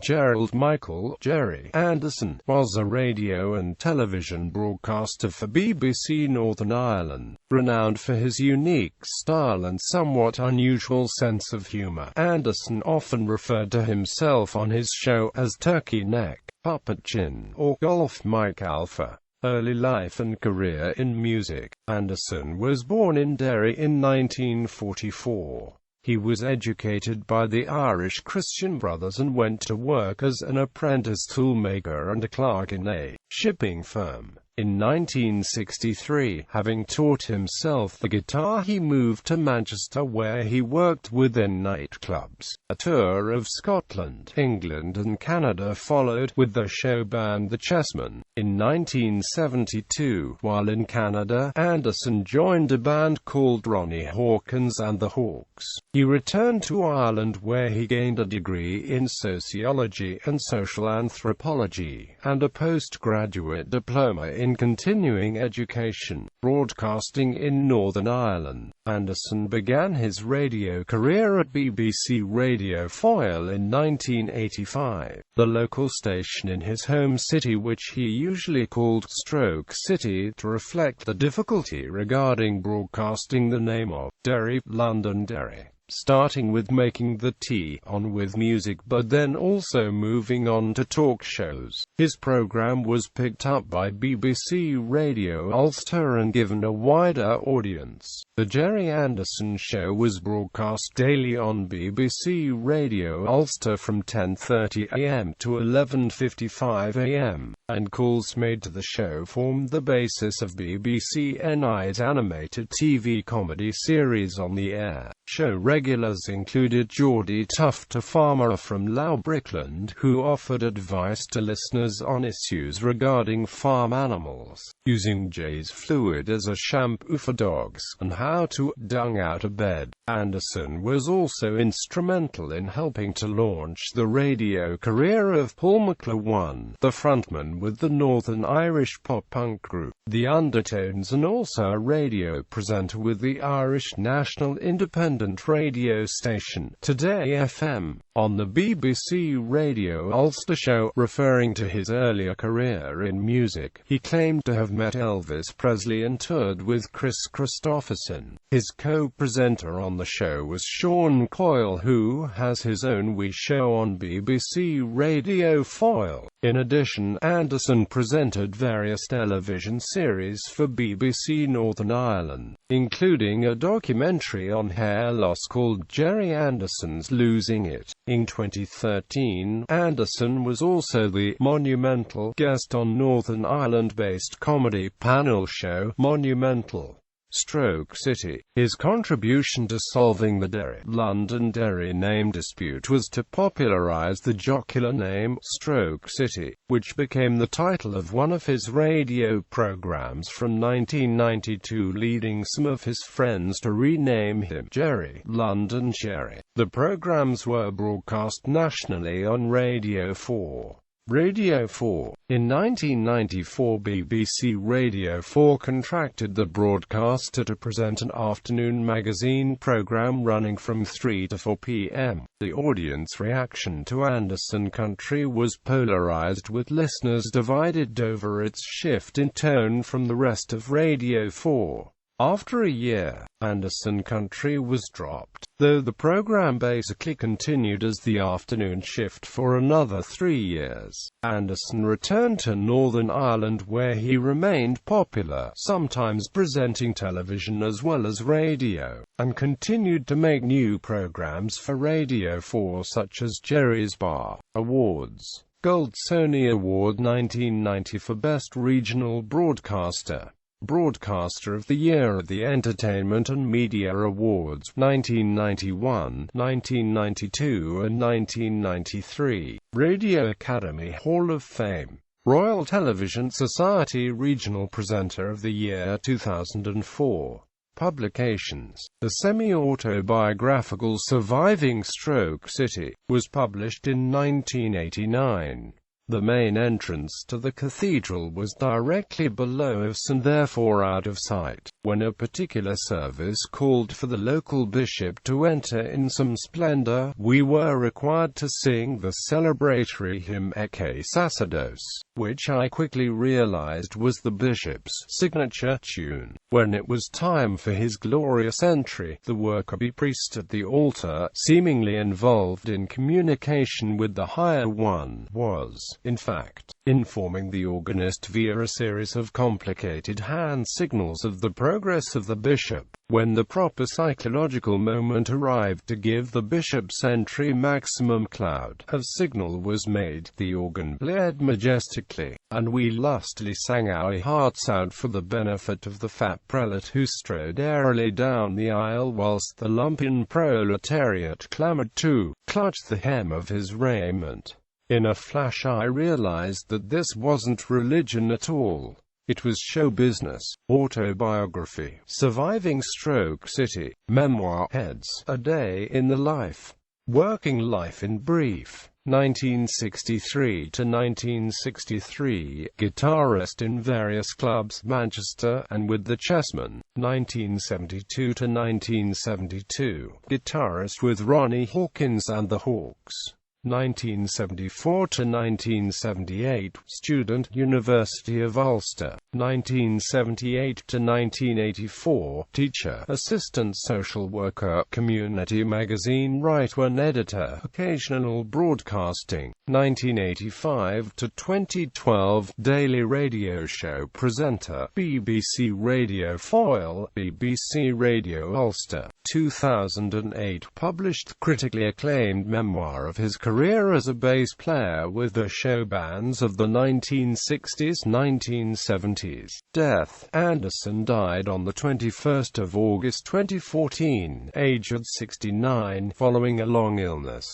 Gerald Michael Gerry Anderson was a radio and television broadcaster for BBC Northern Ireland, renowned for his unique style and somewhat unusual sense of humour. Anderson often referred to himself on his show as Turkey Neck, Puppet Chin, or Golf Mike Alpha. Early life and career in music. Anderson was born in Derry in 1944. He was educated by the Irish Christian Brothers and went to work as an apprentice toolmaker and a clerk in a shipping firm. In 1963, having taught himself the guitar, he moved to Manchester where he worked within nightclubs. A tour of Scotland, England and Canada followed, with the show band The Chessmen. In 1972, while in Canada, Anderson joined a band called Ronnie Hawkins and the Hawks. He returned to Ireland where he gained a degree in sociology and social anthropology, and a postgraduate diploma in continuing education, broadcasting in Northern Ireland. Anderson began his radio career at BBC Radio Foyle in 1985, the local station in his home city which he usually called Stroke City to reflect the difficulty regarding broadcasting the name of Derry, Londonderry, starting with making the tea on with music but then also moving on to talk shows. His program was picked up by BBC Radio Ulster and given a wider audience. The Gerry Anderson Show was broadcast daily on BBC Radio Ulster from 10:30 AM to 11:55 AM, and calls made to the show formed the basis of BBC NI's animated TV comedy series on the air. Show regulars included Geordie Tufts, a farmer from Loughbrickland, who offered advice to listeners on issues regarding farm animals, using Jay's fluid as a shampoo for dogs, and how to dung out a bed. Anderson was also instrumental in helping to launch the radio career of Paul McLaughlin, the frontman with the Northern Irish pop-punk group The Undertones, and also a radio presenter with the Irish National Independent radio station Today FM. On the BBC Radio Ulster show, referring to his earlier career in music, he claimed to have met Elvis Presley and toured with Chris Christopherson. His co-presenter on the show was Sean Coyle, who has his own wee show on BBC Radio Foyle. In addition, Anderson presented various television series for BBC Northern Ireland, including a documentary on hair loss called Gerry Anderson's Losing It. In 2013, Anderson was also the monumental guest on Northern Ireland-based comedy panel show Monumental Stroke City. His contribution to solving the Derry, Londonderry name dispute was to popularize the jocular name Stroke City, which became the title of one of his radio programs from 1992, leading some of his friends to rename him Gerry Londonderry. The programs were broadcast nationally on Radio 4. Radio 4. In 1994, BBC Radio 4 contracted the broadcaster to present an afternoon magazine program running from 3 to 4 p.m. The audience reaction to Anderson Country was polarized, with listeners divided over its shift in tone from the rest of Radio 4. After a year, Anderson Country was dropped, though the program basically continued as the afternoon shift for another 3 years. Anderson returned to Northern Ireland where he remained popular, sometimes presenting television as well as radio, and continued to make new programs for Radio 4 such as Gerry's Bar Awards, Gold Sony Award 1990 for Best Regional Broadcaster, Broadcaster of the Year at the Entertainment and Media Awards 1991, 1992 and 1993, Radio Academy Hall of Fame, Royal Television Society Regional Presenter of the Year 2004. Publications. The semi-autobiographical Surviving Stroke City was published in 1989. The main entrance to the cathedral was directly below us and therefore out of sight. When a particular service called for the local bishop to enter in some splendor, we were required to sing the celebratory hymn Ecce Sacerdos, which I quickly realized was the bishop's signature tune. When it was time for his glorious entry, the worker-bee priest at the altar, seemingly involved in communication with the higher one, was, in fact, informing the organist via a series of complicated hand signals of the progress of the bishop. When the proper psychological moment arrived to give the bishop's entry maximum cloud of signal was made, the organ blared majestically, and we lustily sang our hearts out for the benefit of the fat prelate who strode airily down the aisle whilst the lumpen proletariat clamored to clutch the hem of his raiment. In a flash I realized that this wasn't religion at all. It was show business, autobiography, surviving stroke city, memoir, heads, a day in the life, working life in brief. 1963 to 1963, guitarist in various clubs, Manchester, and with the Chessmen. 1972 to 1972, guitarist with Ronnie Hawkins and the Hawks. 1974 to 1978, student, University of Ulster. 1978 to 1984, teacher, assistant social worker, community magazine writer and editor, occasional broadcasting. 1985 to 2012, daily radio show presenter, BBC Radio Foyle, BBC Radio Ulster. 2008, published critically acclaimed memoir of his career as a bass player with the show bands of the 1960s-1970s. Death: Anderson died on the 21st of August 2014, aged 69, following a long illness.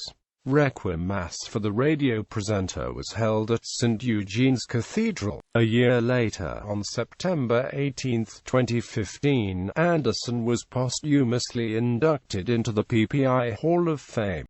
Requiem Mass for the radio presenter was held at St. Eugene's Cathedral. A year later, on September 18, 2015, Anderson was posthumously inducted into the PPI Hall of Fame.